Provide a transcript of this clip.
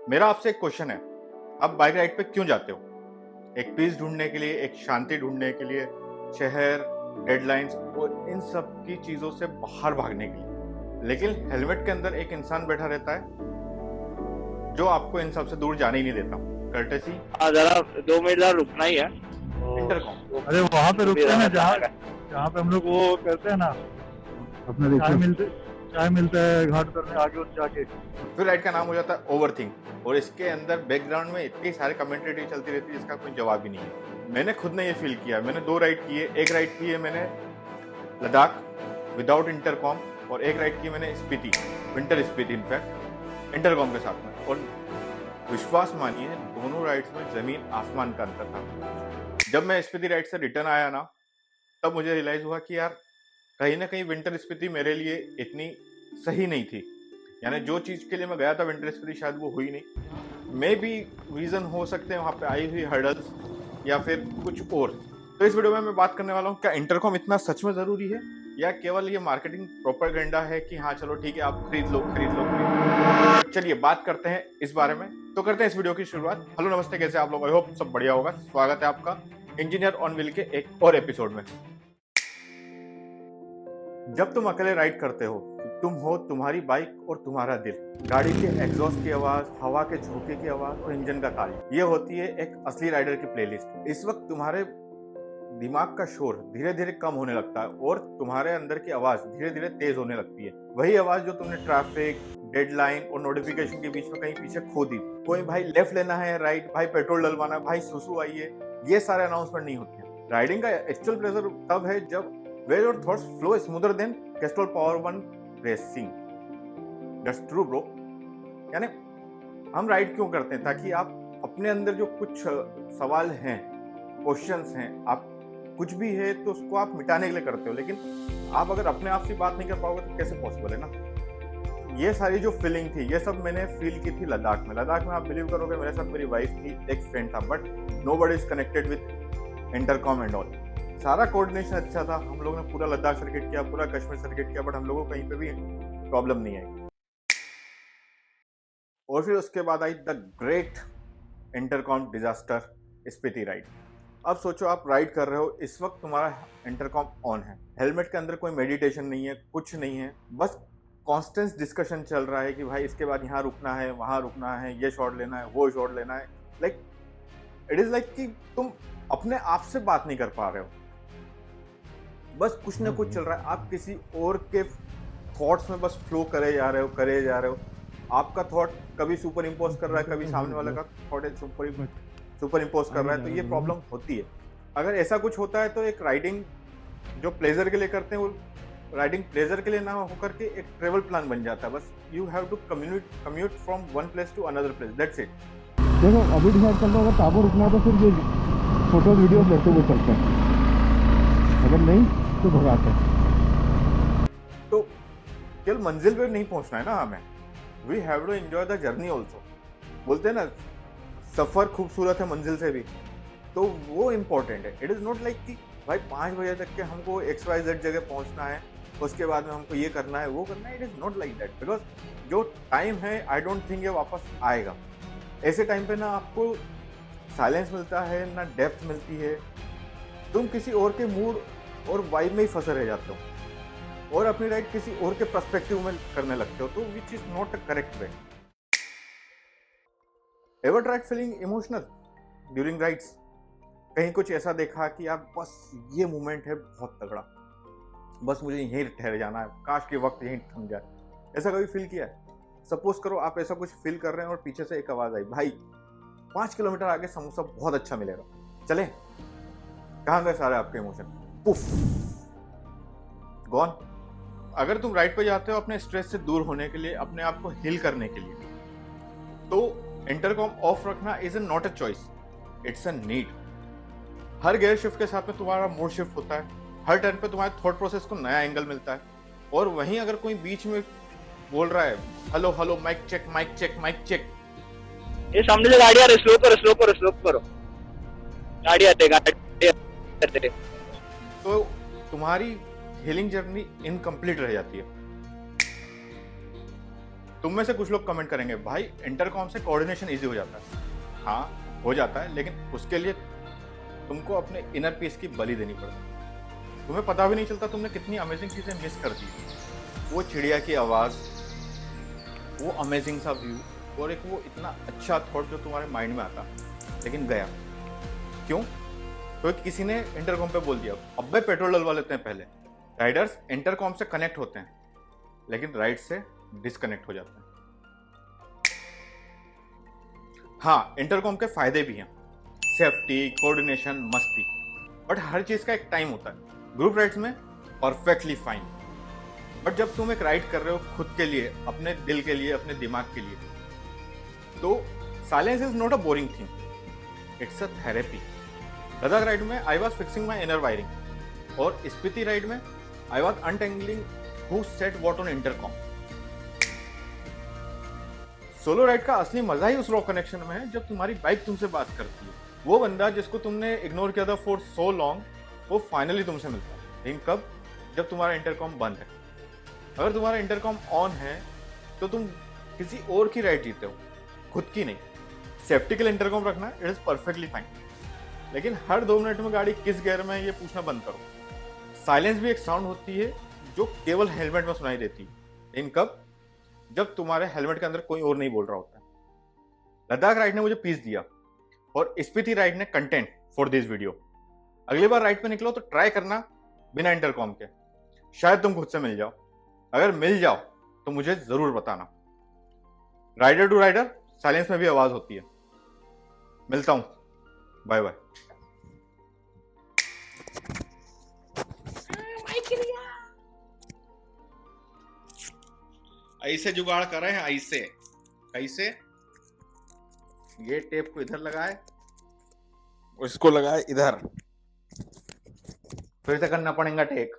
मेरा आपसे एक क्वेश्चन है, आप बाइक राइड पे क्यों जाते हो? एक पीस ढूँढने के लिए, एक शांति ढूँढने के लिए, शहर, डेडलाइन्स और इन सब की चीज़ों से बाहर भागने के लिए। लेकिन हेलमेट के अंदर एक इंसान बैठा रहता है, जो आपको इन सब से दूर जाने ही नहीं देता। कर्टेसी जरा 2 मिनट जरा रुकना ही है। इंटरकॉम। अरे वहाँ पे रुकते हैं ना जहाँ पे हम लोग वो करते हैं ना, अपने चाय मिलता है घाट करने आगे उठ जाके। फिर राइड का नाम हो जाता है ओवरथिंक और इसके अंदर बैकग्राउंड में इतनी सारे कमेंटेटरी चलती रहती है जिसका कोई जवाब ही नहीं है। मैंने खुद ने ये फील किया। मैंने 2 राइड किए। एक राइड की है मैंने लद्दाख विदाउट इंटरकॉम और एक राइड की मैंने Spiti, winter Spiti in fact intercom के साथ में। और विश्वास मानिए दोनों राइड्स में जमीन आसमान का अंतर था। जब मैं स्पीति राइड से रिटर्न आया ना, तब मुझे रियलाइज हुआ कि यार कहीं ना कहीं विंटर स्पीति मेरे लिए इतनी सही नहीं थी। यानी जो चीज़ के लिए मैं गया था विंटर स्पीति शायद वो हुई नहीं। मे बी रीज़न हो सकते हैं वहाँ पे आई हुई हर्डल्स या फिर कुछ और। तो इस वीडियो में मैं बात करने वाला हूँ, क्या इंटरकॉम इतना सच में ज़रूरी है या केवल ये मार्केटिंग प्रोपेगेंडा है कि हाँ चलो ठीक है आप खरीद लो। चलिए बात करते हैं इस बारे में। तो करते हैं इस वीडियो की शुरुआत। हेलो नमस्ते, कैसे आप लोग? आई होप सब बढ़िया होगा। स्वागत है आपका इंजीनियर ऑन व्हील के एक और एपिसोड में। जब तुम अकेले राइड करते हो, तुम हो तुम्हारी बाइक और तुम्हारा दिल, गाड़ी के एग्जॉस्ट की आवाज, हवा के झोंके की आवाज और इंजन का ताली। ये होती है एक असली राइडर की प्लेलिस्ट। इस वक्त तुम्हारे दिमाग का शोर धीरे धीरे कम होने लगता है और तुम्हारे अंदर की आवाज धीरे धीरे तेज होने लगती है। वही आवाज जो तुमने ट्रैफिक, डेडलाइन और नोटिफिकेशन के बीच में कहीं पीछे खो दी। कोई भाई लेफ्ट लेना है, राइट, भाई पेट्रोल डलवाना है, भाई सुसु आइए, ये सारे अनाउंसमेंट नहीं होते हैं। राइडिंग का एक्चुअल प्लेजर तब है जब where your thoughts flow smoother than Castrol Power One racing. That's true bro. यानी हम राइड क्यों करते हैं? ताकि आप अपने अंदर जो कुछ सवाल हैं, क्वेश्चंस हैं, आप कुछ भी है तो उसको आप मिटाने के लिए करते हो। लेकिन आप अगर अपने आप से बात नहीं कर पाओगे तो कैसे पॉसिबल है ना। ये सारी जो फीलिंग थी, ये सब मैंने फील की थी लद्दाख में। लद्दाख में आप बिलीव करोगे मेरे साथ मेरी वाइफ थी, एक फ्रेंड था, but nobody is connected with intercom and all. सारा कोऑर्डिनेशन अच्छा था, हम लोगों ने पूरा लद्दाख सर्किट किया, पूरा कश्मीर सर्किट किया, बट हम लोगों को कहीं पे भी प्रॉब्लम नहीं आई। और फिर उसके बाद I the great intercom disaster, Spiti ride. अब सोचो आप राइड कर रहे हो, इस वक्त तुम्हारा इंटरकॉम ऑन है, हेलमेट के अंदर कोई मेडिटेशन नहीं है, कुछ नहीं है, बस कॉन्स्टेंट डिस्कशन चल रहा है कि भाई इसके बाद यहाँ रुकना है, वहाँ रुकना है, ये शॉट लेना है, वो शॉट लेना है। लाइक इट इज लाइक कि तुम अपने आप से बात नहीं कर पा रहे हो, बस कुछ ना कुछ चल रहा है। आप किसी और के थॉट्स में बस फ्लो करे जा रहे हो। आपका थॉट कभी सुपर इम्पोज कर रहा है, कभी सामने वाले का थॉट सुपर इम्पोज कर रहा है, तो ये प्रॉब्लम होती है। अगर ऐसा कुछ होता है तो एक राइडिंग जो प्लेजर के लिए करते हैं, वो राइडिंग प्लेजर के लिए ना होकर के एक ट्रेवल प्लान बन जाता है। बस you have to commute from one place to another place, that's it. देखो अभी डिसाइड कर लो, अगर टाबू रुकना है तो फिर ये फोटो वीडियो लेते हुए चलते हैं, अगर नहीं तो भगाते हैं। तो केवल मंजिल पे नहीं पहुंचना है ना हमें, we have to enjoy the journey also. बोलते हैं ना सफर खूबसूरत है मंजिल से भी, तो वो इम्पोर्टेंट है। इट इज़ नॉट लाइक कि भाई 5 बजे तक के हमको XYZ जगह पहुंचना है, उसके बाद में हमको ये करना है, वो करना है। It is not like that, because जो टाइम है आई डोंट थिंक ये वापस आएगा। ऐसे टाइम पे ना आपको साइलेंस मिलता है, ना डेप्थ मिलती है। तुम किसी और के मूड और वाइब में ही फंसे रह जाते हो और अपनी राइड किसी और के पर्सपेक्टिव में करने लगते हो, तो which is not a correct way. Ever tried feeling emotional during rides? कहीं कुछ ऐसा देखा कि यार बस ये मोमेंट है बहुत तगड़ा, बस मुझे यहीं ठहर जाना है, काश के वक्त यहीं थम जाए। ऐसा कभी फील किया है? सपोज करो आप ऐसा कुछ फील कर रहे हैं और पीछे से एक आवाज आई, भाई 5 किलोमीटर आगे समोसा बहुत अच्छा मिलेगा, चले। कहाँ गए सारे आपके इमोशन? Puff, gone. अगर तुम राइड पे जाते हो अपने स्ट्रेस से दूर होने के लिए, अपने आप को हील करने के लिए, तो इंटरकॉम ऑफ रखना is not a choice, it's a need. Her gear shift के साथ में तुम्हारा मूड शिफ्ट होता है, हर टर्न पे तुम्हारे थॉट प्रोसेस को नया एंगल मिलता है। और वहीं अगर कोई बीच में बोल रहा है hello hello mic check mic check mic check, ये सामने से गाड़ी आ रही, स्लो करो गाड़ी आते तो तुम्हारी हीलिंग जर्नी इनकम्प्लीट रह जाती है। तुम में से कुछ लोग कमेंट करेंगे भाई इंटरकॉम से कोऑर्डिनेशन इजी हो जाता है। हाँ हो जाता है, लेकिन उसके लिए तुमको अपने इनर पीस की बलि देनी पड़ती है। तुम्हें पता भी नहीं चलता तुमने कितनी अमेजिंग चीजें मिस कर दी। वो चिड़िया की आवाज, वो अमेजिंग सा व्यू, और एक वो इतना अच्छा थॉट जो तुम्हारे माइंड में आता, लेकिन गया क्यों? क्योंकि किसी ने इंटरकॉम पे बोल दिया अब्बे पेट्रोल डलवा लेते हैं पहले। राइडर्स इंटरकॉम से कनेक्ट होते हैं, लेकिन राइड से डिस्कनेक्ट हो जाते हैं। हाँ, इंटरकॉम के फायदे भी हैं, सेफ्टी, कोऑर्डिनेशन, मस्ती, बट हर चीज का एक टाइम होता है। ग्रुप राइड्स में परफेक्टली फाइन, बट जब तुम एक राइड कर रहे हो खुद के लिए, अपने दिल के लिए, अपने दिमाग के लिए, तो silence is not a boring thing, it's a therapy. Ladakh ride में I was fixing my inner wiring, और स्पीति राइड में I was untangling who said what on intercom. Solo ride का असली मजा ही उस रॉ कनेक्शन में है जब तुम्हारी बाइक तुमसे बात करती है। वो बंदा जिसको तुमने इग्नोर किया था फॉर सो लॉन्ग, वो फाइनली तुमसे मिलता है। लेकिन कब? जब तुम्हारा इंटरकॉम बंद है। अगर तुम्हारा इंटरकॉम ऑन है तो तुम किसी और की राइड जीते हो, खुद की नहीं। सेफ्टी के लिए इंटरकॉम रखना इट इज परफेक्टली फाइन, लेकिन हर 2 मिनट में गाड़ी किस गियर में है ये पूछना बंद करो। साइलेंस भी एक साउंड होती है जो केवल हेलमेट में सुनाई देती है, लेकिन कब? जब तुम्हारे हेलमेट के अंदर कोई और नहीं बोल रहा होता है। लद्दाख राइड ने मुझे पीस दिया, और स्पीति राइड ने कंटेंट फॉर दिस वीडियो। अगली बार राइड पे निकलो तो ट्राई करना बिना इंटरकॉम के, शायद तुम खुद से मिल जाओ। अगर मिल जाओ तो मुझे जरूर बताना। राइडर टू राइडर साइलेंस में भी आवाज होती है। मिलता हूं, बाय बाय। ऐसे जुगाड़ कर रहे हैं, ऐसे कैसे? ये टेप को इधर लगाए और इसको लगाए इधर, फिर से करना पड़ेगा टेक।